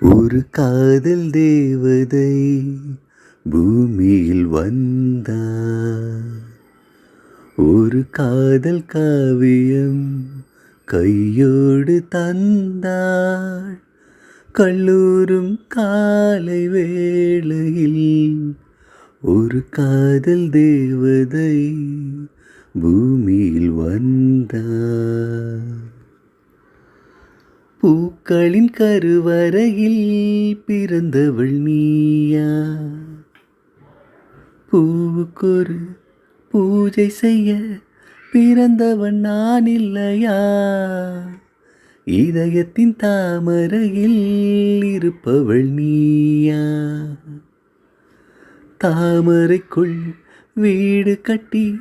ஒரு காதல் தேவதை பூமியில் வந்தார். ஒரு காதல் காவியம் கையோடு தந்தாள். கல்லூரும் காலை வேளையில் ஒரு காதல் தேவதை பூமியில் வந்தார். பூக்களின் கருவறையில் பிறந்தவள் நீயா? பூவுக்கொரு பூஜை செய்ய பிறந்தவன் நான் இல்லையா? இதயத்தின் தாமரையில் இருப்பவள் நீயா? தாமரைக்குள் வீடு கட்டி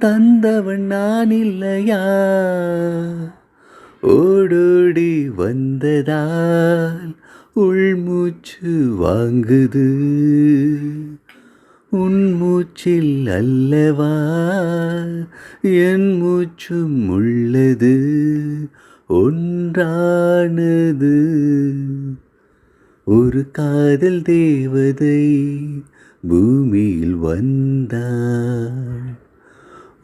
தந்தவன் நான் இல்லையா? ஓடோடி வந்ததால் உள்மூச்சு வாங்குது. உன் மூச்சில் அல்லவா என் மூச்சும் உள்ளது, ஒன்றானது. ஒரு காதல் தேவதை பூமியில் வந்தாள்.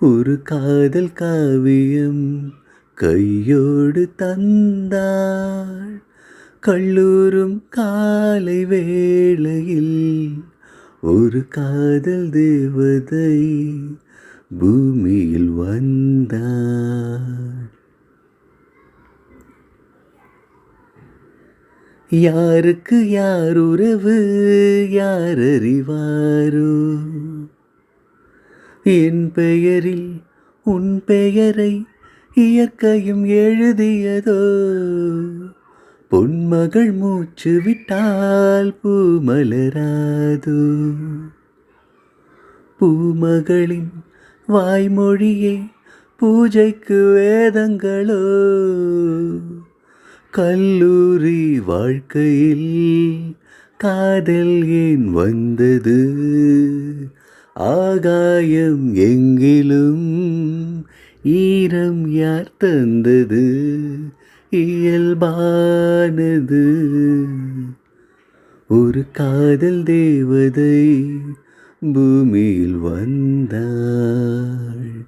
ஒரு காதல் காவியம் கையோடு தந்தாள். கல்லூரும் காலை வேளையில் ஒரு காதல் தேவதை பூமியில் வந்தாள். யாருக்கு யார் உறவு யார் அறிவாரோ? என் பெயரில் உன் பெயரை இயற்கையும் எழுதியதோ? பொன்மகள் மூச்சு விட்டால் பூமலராதோ? பூமகளின் வாய்மொழியே பூஜைக்கு வேதங்களோ? கல்லூரி வாழ்க்கையில் காதல் ஏன் வந்தது? ஆகாயம் எங்கிலும் ஈரம் யார் தந்தது? இயல்பானது. ஒரு காதல் தேவதை பூமியில் வந்தாள்.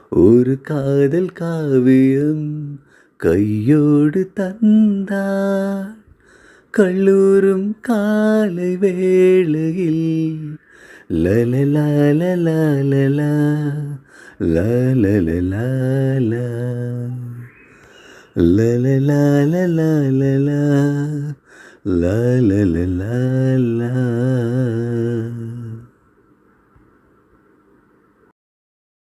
ஒரு காதல் காவியம் கையோடு தந்தாள். கல்லூரும் காலை வேளையில் லலலா லலலா la la la la la la la la la la la la la la la la